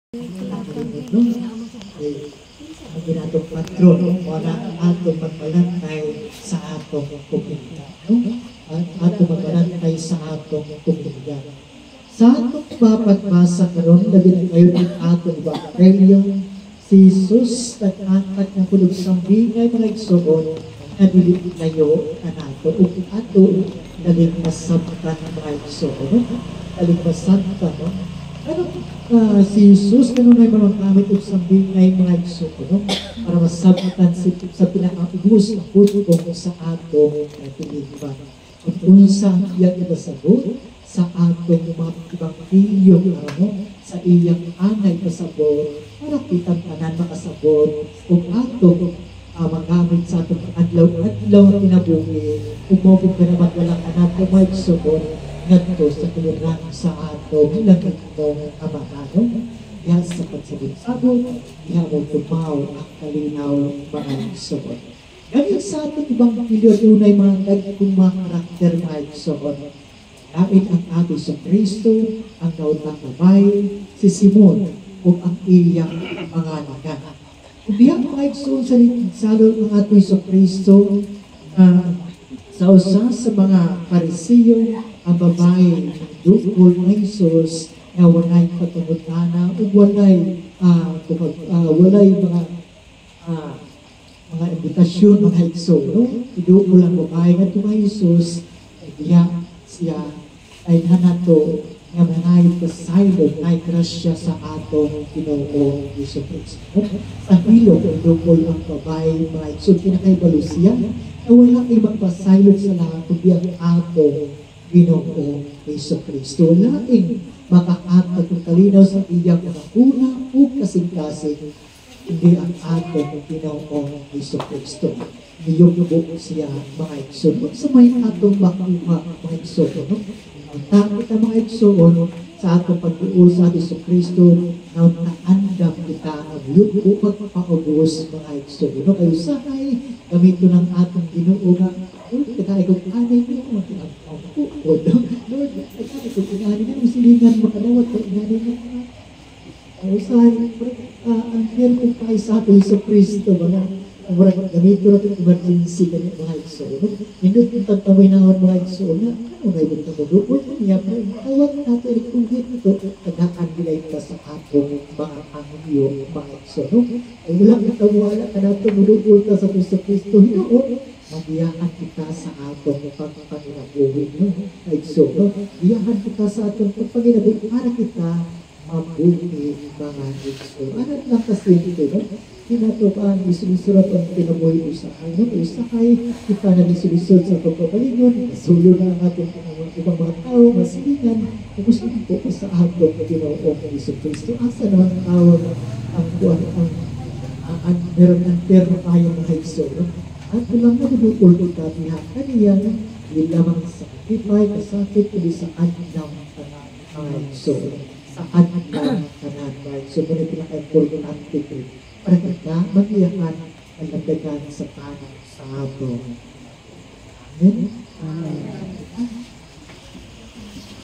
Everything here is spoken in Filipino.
Ang ginatong patron, wala atong magbalantay sa atong komunidad. At atong magbalantay sa atong komunidad. Sa atong papagbasa karon, labing ngayon ang atong Evangelyo, si Jesus nag-atag ng kulugsang bingay mga igsoon na dili-layo kanato ug ato naligmasan ka ng mga igsoon. Naligmasan ka, no? Ano si Jesus kanunay mamagamit og sambingay mga igsoon para masabutan sa pinakaubos na putong sa atong natilingban. Kung unsa iyang ibasabot sa atong mga ebanghelyo sa iyang anay pasabot para kitang tanan makasabot ug atong magamit sa atong adlaw-adlaw na kinabuhi ug mao ka na magwalang anak ng mga igsoon ngadto sa kaliran sa atong langit mong Ama. Yan sa pagsabot-sabot, yan mo tumaw ang kalinaw mga igsoon. Ganyan sa atong ebanghelyo dunay mga dagkong mga karakter mga igsoon. Dapat ang ating sa Kristo, ang naunang babae, si Simon, o ang iyang mga anak. Kung diyan mga igsoon sa salon ng ating sa Kristo, sa usa sa mga Parisiyo, ang babae ng dukol na Jesus na walay patungutana o walay mga imbitasyon, mga igsoon. Idukol ang babae nga ito mga Jesus, diya siya ay hanato nga manayot ka silent ay grasya sa atong Ginoo Hesus Kristo. Sa hilog ang dukol ang babae, mga igsoon, pinakaibalo siya na walang ibang pasilot sa lahat kundi ang atong Ginoo Hesus Kristo. Laing makaatag ng kalinaw sa iyang mga una o kasing-kasing hindi ang atong Ginoo Hesus Kristo. Niyog-yog siya mga igsoon. Sa may atong makuha mga igsoon. Ang takot ang mga igsoon sa atong pag-uul sa Hesus Kristo na naandam kita ang yugo pagpapaubos mga igsoon. Kayo sahay, gamito ng atong Ginoo nga kaya kung anay mo, Lord, kaya kung inanay mo, silingan makadawat kung inanay mo. Usahay, ang hirap kong kayo sa ato Hesus Kristo, gamito natin emergency ganit mga igsoon. Hindi kong tagtawin na mga igsoon na, ano na ibig tamudukol ko niya, tawag natin ikungit ito, taghakan nila ka sa atong mga angyo, mga igsoon. Ay walang katawala ka na tumudukol ka sa Hesus Kristo, hindi magiyahan kita sa atong pagpanginabuhin, no? Igsoon, giyahan kita sa atong pagpanginabuhin para kita mabuhi mga igsoon. Ano lang kasi ito, no? Kinatukaan, isulisurat ang pinabuhi usahay, no? Usahay, kita na isulisod sa pagpapalingon, nasulo na ang atong ibang mga tao, masilingan, gusto po ko sa atong Ginoo Hesus Kristo. Asa naman ang tawag ang meron ng terno tayo mga igsoon, no? At walang madudukol kita niya kaniya di lamang sa katipay, kasakit, kundi sa adlaw tanan mga igsoon. Sa adlaw tanan mga igsoon. Muna pinaka-importante ito. Para kita mag-iyakan ang nagdagan sa tanan sa ato. Amen? Amen.